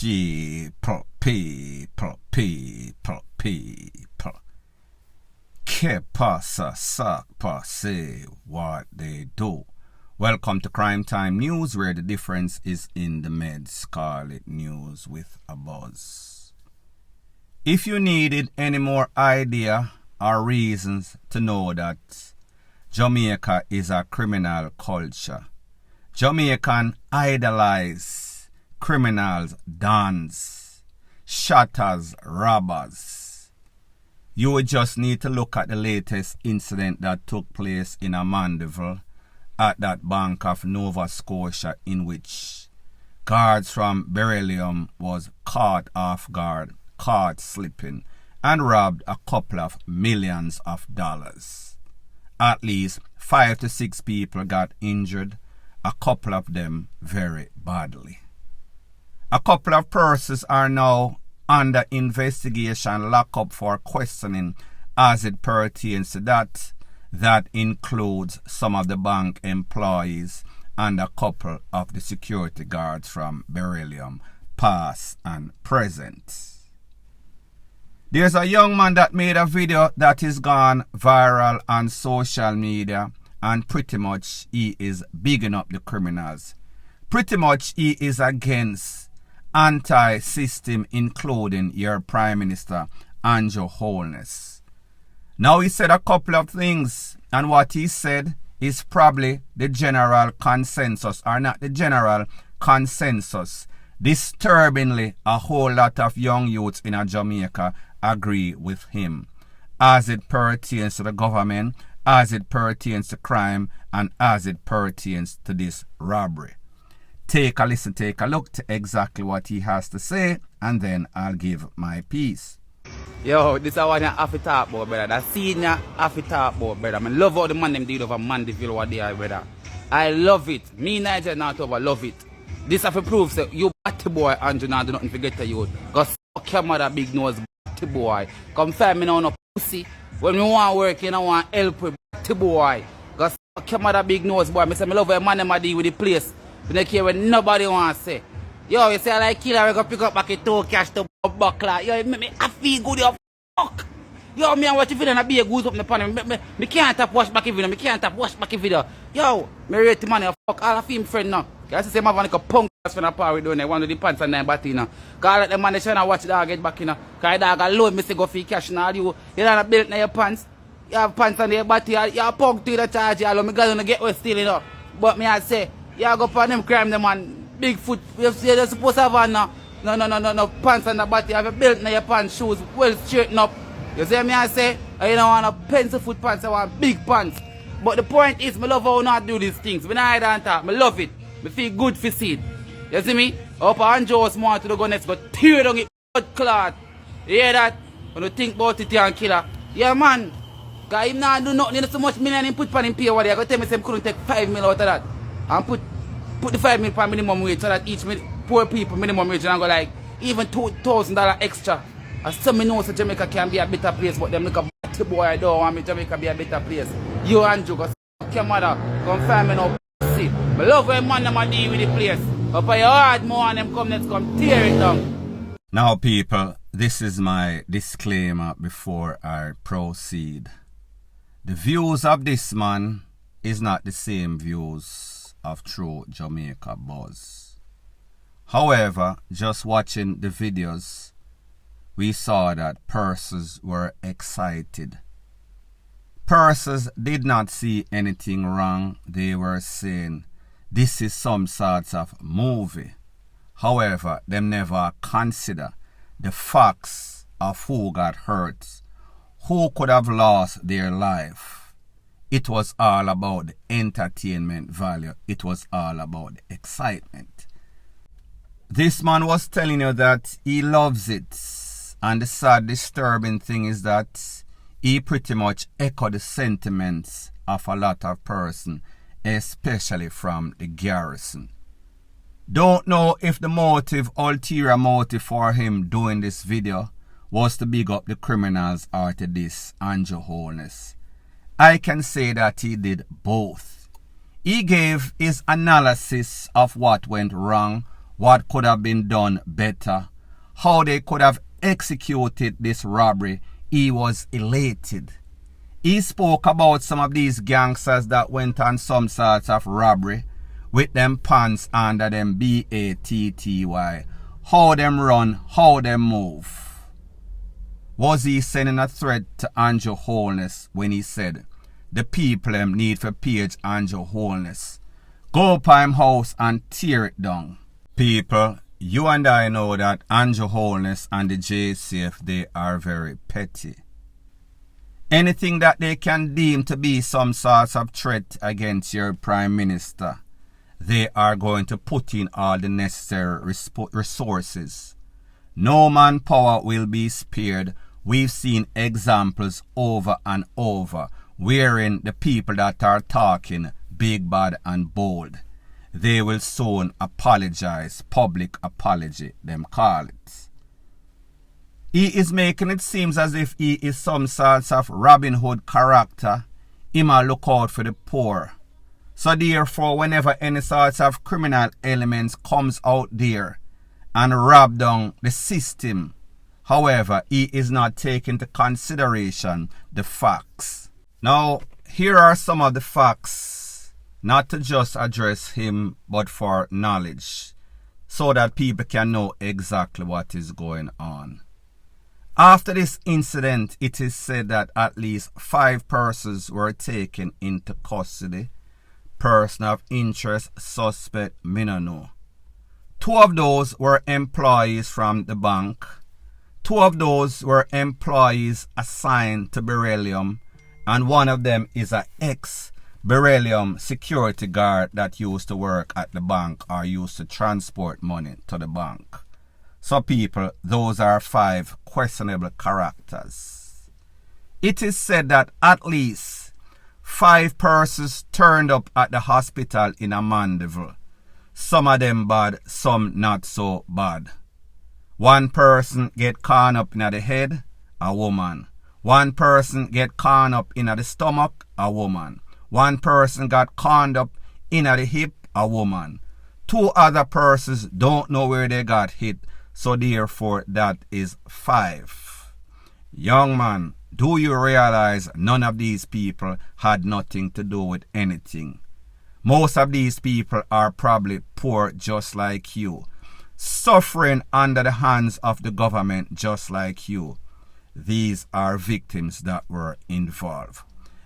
people. Que pasa, say what they do. Welcome to Crime Time News, where the difference is in the meds. Call it news with a buzz. If you needed any more idea or reasons to know that Jamaica is a criminal culture, Jamaican idolize criminals, dons, shotters, robbers, you would just need to look at the latest incident that took place in a Mandeville at that Bank of Nova Scotia, in which guards from Beryllium was caught off guard, caught slipping, and robbed a couple of millions of dollars. At least 5 to 6 people got injured, a couple of them very badly. A couple of persons are now under investigation, locked up for questioning as it pertains to that. That includes some of the bank employees and a couple of the security guards from Beryllium, past and present. There's a young man that made a video that is gone viral on social media, and pretty much he is bigging up the criminals. Pretty much he is against anti-system, including your Prime Minister, R0GUE-C. Now, he said a couple of things, and what he said is probably the general consensus, or not the general consensus. Disturbingly, a whole lot of young youths in Jamaica agree with him, as it pertains to the government, as it pertains to crime, and as it pertains to this robbery. Take a listen, take a look to exactly what he has to say, and then I'll give my piece. Yo, this is what I have to talk about, brother. That scene I have to talk about, brother. I love how the man them did over Mandeville what they are, brother. I love it. Me, Niger, not over, love it. This have to prove, so you batty boy, Andrew, now do nothing forget to you. Because fuck your mother, big nose, batty boy. Come find me now, no pussy. When you want work, you don't want help with batty boy. Because fuck your mother, big nose, boy. I say, I love how man them a deal with the place. I don't care what nobody want to say. Yo, you say I like killer, I go pick up back a toe cash to buckler. Yo, it make me I feel good, yo, fuck. Yo, me and watch the video and I be a goose up in the pan. Me can't tap watch back a video, me can't tap watch back a video. Yo, me rate the money, fuck all of him friend now. I say my van like a punk ass from the power doing there, one of the pants and 9 batty now. Cause I let the man trying to watch the dog get back in now. Cause the dog alone, me say go for cash now. You don't have belt in your pants. You have pants on your body, you have punk to the charge, you know, me gonna get away stealing up. But me I say, you go for them crime, them man. Big foot, you're supposed to have no pants on the body, you have a belt in your pants, shoes, well straightened up. You see me I say, I don't want a pencil foot pants, I want big pants. But the point is, I love how I not do these things. When I don't talk, I love it. I feel good for see it. You see me? Up R0GUE-C more to the go next, but tear down it, blood clot. You hear that? When you think about it, you're a killer. Yeah, man. Because him not do nothing, so much million him put on him pay what they go tell me he couldn't take 5 mil out of that. And put the 5 mil per minimum wage so that each poor people minimum wage and go like even $2,000 extra. And some me know so Jamaica can be a better place, but them look a batty boy I don't want me Jamaica be a better place. You R0GUE-C, go suck your mother, come find me now see. I love when man them a deal with the place. Up for your hard more and them come let's come tear it down. Now people, this is my disclaimer before I proceed. The views of this man is not the same views of True Jamaica Buzz. However, just watching the videos, we saw that persons were excited. Persons did not see anything wrong. They were saying this is some sort of movie. However, they never consider the facts of who got hurt, who could have lost their life. It was all about the entertainment value. It was all about the excitement. This man was telling you that he loves it. And the sad, disturbing thing is that he pretty much echoed the sentiments of a lot of persons, especially from the garrison. Don't know if the motive, ulterior motive for him doing this video was to big up the criminals or to this R0GUE-C. I can say that he did both. He gave his analysis of what went wrong what could have been done better, how they could have executed this robbery, he was elated. He spoke about some of these gangsters that went on some sorts of robbery with them pants under them BATTY, how them run, how them move. Was he sending a threat to Andrew Holness when he said, the people need for page Andrew Holness, go up him house and tear it down? People, you and I know that Andrew Holness and the JCF, they are very petty. Anything that they can deem to be some sort of threat against your Prime Minister, they are going to put in all the necessary resources. No manpower will be spared. We've seen examples over and over wherein the people that are talking big, bad and bold, they will soon apologize, public apology, them call it. He is making it seem as if he is some sort of Robin Hood character. He might look out for the poor. So therefore, whenever any sorts of criminal elements comes out there and rob down the system, however, he is not taking into consideration the facts. Now, here are some of the facts, not to just address him, but for knowledge, so that people can know exactly what is going on. After this incident, it is said that at least 5 persons were taken into custody. Person of interest, suspect, me no know. 2 of those were employees from the bank. 2 of those were employees assigned to Beryllium, and one of them is an ex-Beryllium security guard that used to work at the bank or used to transport money to the bank. So people, those are 5 questionable characters. It is said that at least 5 persons turned up at the hospital in a Mandeville. Some of them bad, some not so bad. 1 person get corn up in the head, a woman. 1 person get corn up in the stomach, a woman. 1 person got corned up in the hip, a woman. 2 other persons don't know where they got hit, so therefore that is 5. Young man, do you realize none of these people had nothing to do with anything? Most of these people are probably poor just like you, suffering under the hands of the government just like you. These are victims that were involved.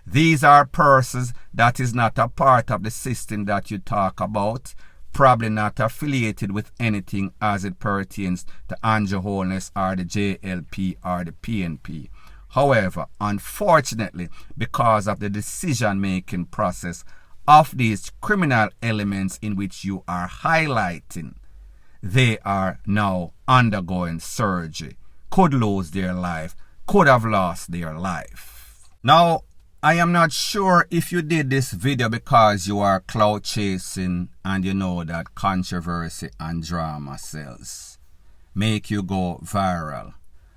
These are persons that is not a part of the system that you talk about, probably not affiliated with anything as it pertains to Andrew Holness or the JLP or the PNP. However, unfortunately, because of the decision-making process of these criminal elements in which you are highlighting, they are now undergoing surgery, could lose their life, could have lost their life. Now, I am not sure if you did this video because you are clout chasing and you know that controversy and drama sells, make you go viral.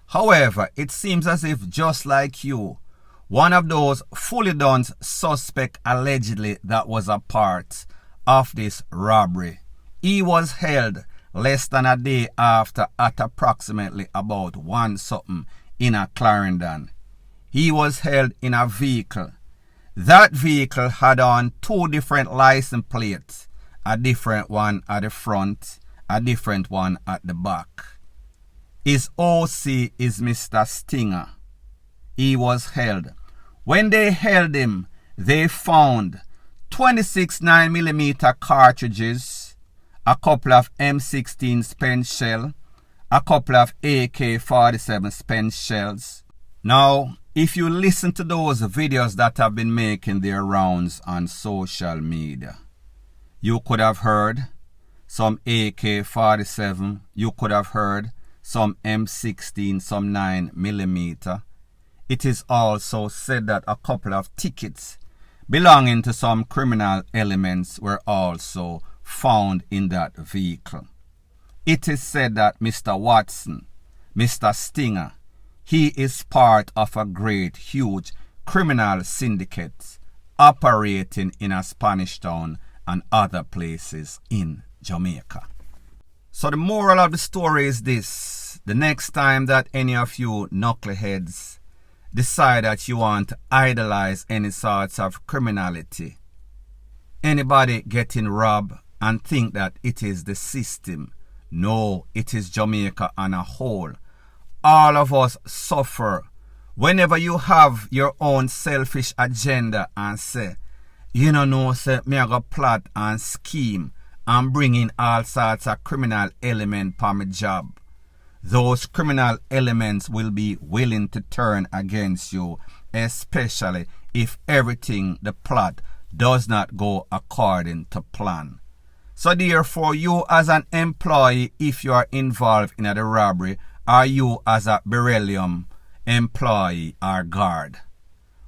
However, it seems as if just like you, one of those fully done suspect allegedly that was a part of this robbery, he was held less than a day after at approximately about 1 something in a Clarendon. He was held in a vehicle. That vehicle had on 2 different license plates, a different one at the front, a different one at the back. His OC is Mr. Stinger. He was held. When they held him, they found 26 9mm cartridges, a couple of M16 SPEN shell, a couple of AK-47 SPEN shells. Now, if you listen to those videos that have been making their rounds on social media, you could have heard some AK-47, you could have heard some M16, some 9mm. It is also said that a couple of tickets belonging to some criminal elements were also found in that vehicle. It is said that Mr. Watson, Mr. Stinger, he is part of a great, huge criminal syndicate operating in a Spanish Town and other places in Jamaica. So the moral of the story is this: the next time that any of you knuckleheads decide that you want to idolize any sorts of criminality, anybody getting robbed, and think that it is the system. No, it is Jamaica on a whole. All of us suffer whenever you have your own selfish agenda and say, you know, say, me I go plot and scheme and bring in all sorts of criminal element for my job. Those criminal elements will be willing to turn against you, especially if everything, the plot, does not go according to plan. So therefore, you as an employee, if you are involved in the robbery, or you as a beryllium employee or guard,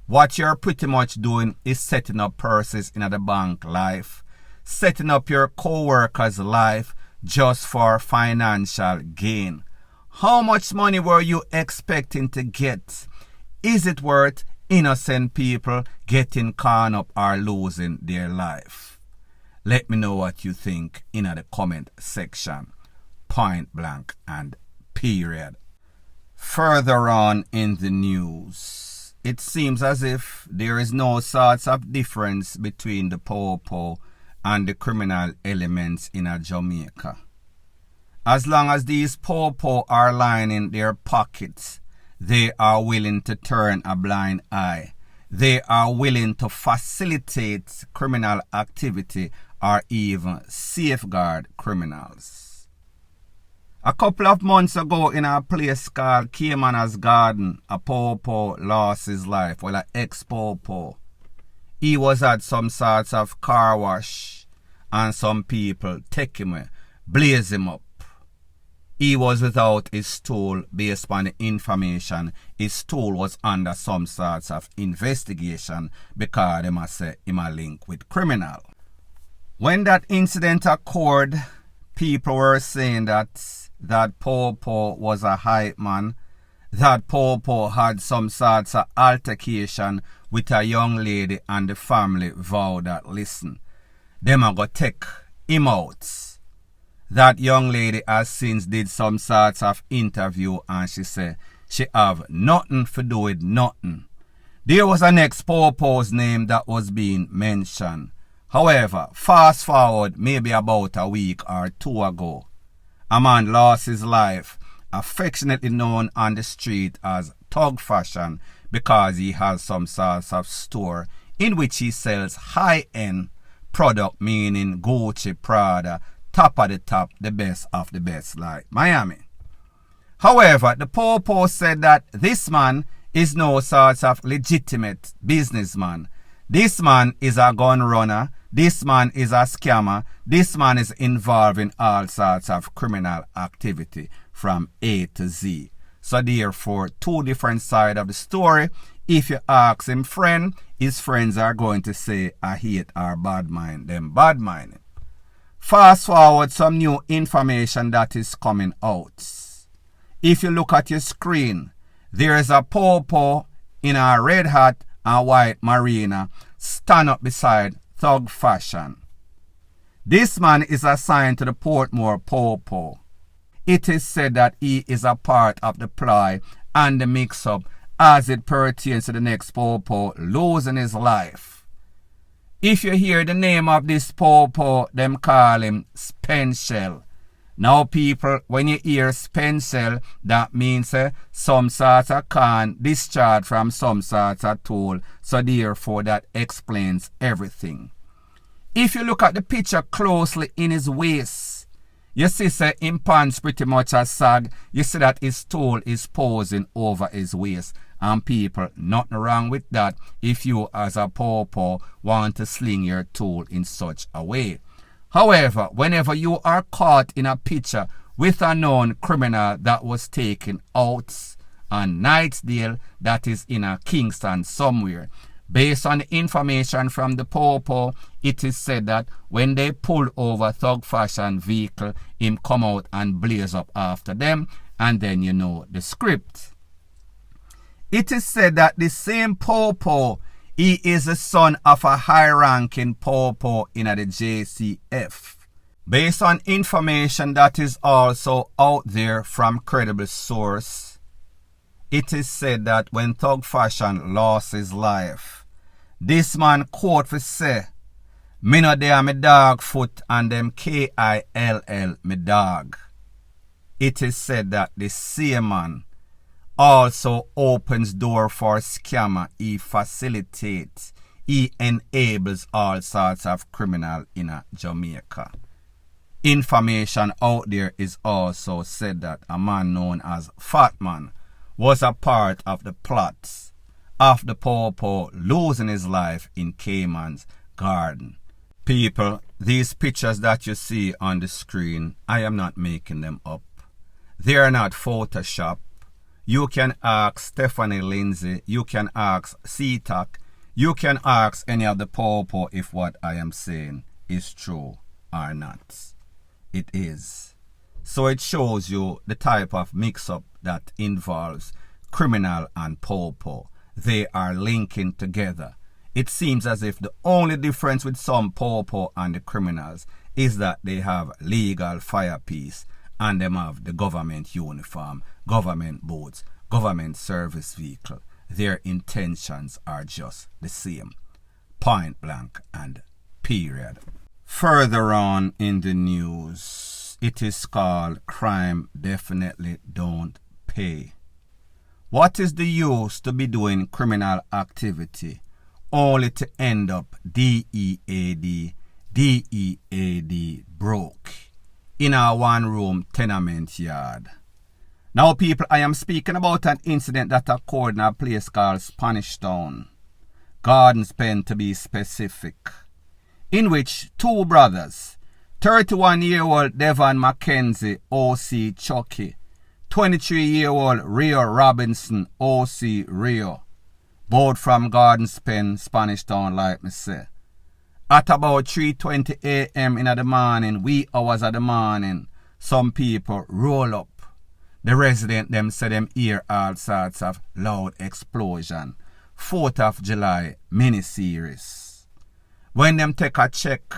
what you're pretty much doing is setting up purses in the bank life, setting up your co-worker's life just for financial gain. How much money were you expecting to get? Is it worth innocent people getting caught up or losing their life? Let me know what you think in the comment section. Point blank and period. Further on in the news, it seems as if there is no sorts of difference between the po-po and the criminal elements in Jamaica. As long as these po-po are lining their pockets, they are willing to turn a blind eye. They are willing to facilitate criminal activity or even safeguard criminals. A couple of months ago in a place called Cayman's Garden, a po-po lost his life. Well, an ex-po-po. He was at some sorts of car wash and some people take him, blaze him up. He was without his tool. Based on the information, his tool was under some sorts of investigation because they must say him a link with criminal. When that incident occurred, people were saying that po-po was a hype man, that po-po had some sorts of altercation with a young lady, and the family vowed that, listen, them are going to take him out. That young lady has since did some sorts of interview and she said she have nothing to do with nothing. There was an ex-po-po's name that was being mentioned. However, fast forward maybe about a week or two ago, a man lost his life, affectionately known on the street as Thug Fashion, because he has some sorts of store in which he sells high-end product, meaning Gucci, Prada, top of the top, the best of the best, like Miami. However, the po-po said that this man is no sort of legitimate businessman. This man is a gun runner. This man is a scammer. This man is involved in all sorts of criminal activity from A to Z. So therefore, two different sides of the story. If you ask him friend, his friends are going to say, I hate or bad mind them bad mind. Fast forward some new information that is coming out. If you look at your screen, there is a po-po in a red hat and white marina stand up beside Thug Fashion. This man is assigned to the Portmore po-po. It is said that he is a part of the ploy and the mix-up as it pertains to the next po-po losing his life. If you hear the name of this po-po, them call him SPEN. Now people, when you hear SPEN, that means some sort of can discharge from some sort of tool. So therefore that explains everything. If you look at the picture closely in his waist, you see his pants pretty much a sag. You see that his tool is posing over his waist. And people, nothing wrong with that if you as a po-po want to sling your tool in such a way. However, whenever you are caught in a picture with a known criminal that was taken out on Nightsdale, that is in a Kingston somewhere, based on the information from the po-po, it is said that when they pull over Thug Fashion vehicle, him come out and blaze up after them, and then you know the script. It is said that the same po-po, he is the son of a high-ranking po-po in the JCF. Based on information that is also out there from credible source, it is said that when Thug Fashion lost his life, this man quote for say, "Me no dey me dog foot and them KILL me dog." It is said that the same man also opens door for scammer. He facilitates, he enables all sorts of criminal in Jamaica. Information out there is also said that a man known as Fat Man was a part of the plots of the Popo losing his life in Cayman's Garden. People, these pictures that you see on the screen, I am not making them up. They are not Photoshop. You can ask Stephanie Lindsay, you can ask C-Tac, you can ask any of the Popo if what I am saying is true or not. It is. So it shows you the type of mix-up that involves criminal and Popo. They are linking together. It seems as if the only difference with some Popo and the criminals is that they have legal firepiece and them have the government uniform, government boots, government service vehicle. Their intentions are just the same. Point blank and period. Further on in the news, it is called Crime Definitely Don't Pay. What is the use to be doing criminal activity only to end up DEAD broke in a one-room tenement yard? Now people, I am speaking about an incident that occurred in a place called Spanish Town, Garden SPEN to be specific, in which two brothers, 31-year-old Devon Mackenzie, OC Chucky, 23-year-old Rio Robinson, OC Rio, both from Garden SPEN, Spanish Town, like me say. At about 3:20 a.m. in the morning, wee hours of the morning, some people roll up. The resident them say them hear all sorts of loud explosion. 4th of July mini-series. When them take a check,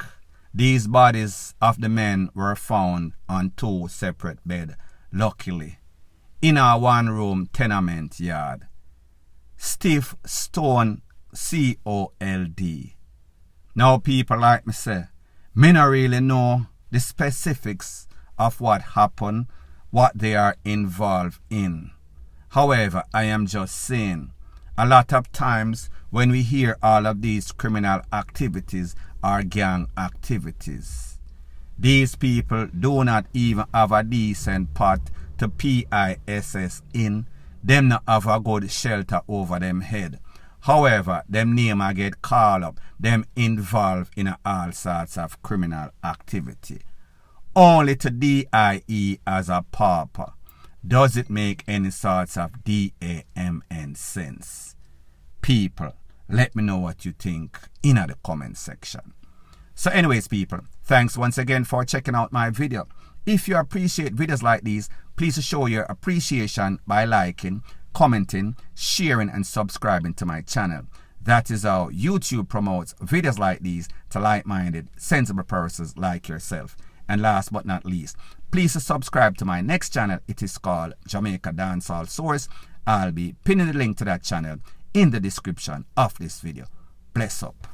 these bodies of the men were found on two separate beds, luckily, in a one-room tenement yard. Stiff stone COLD. Now people, like me say, me not really know the specifics of what happened, what they are involved in. However, I am just saying, a lot of times when we hear all of these criminal activities or gang activities, these people do not even have a decent pot to PISS in. Them not have a good shelter over them head. However, them name a get called up, them involved in all sorts of criminal activity. Only to DIE as a pauper. Does it make any sorts of DAMN sense? People, let me know what you think in the comment section. So anyways people, thanks once again for checking out my video. If you appreciate videos like these, please show your appreciation by liking, commenting, sharing and subscribing to my channel. That is how YouTube promotes videos like these to like-minded, sensible persons like yourself. And last but not least, please subscribe to my next channel. It is called Jamaica Dancehall Source. I'll be pinning the link to that channel in the description of this video. Bless up.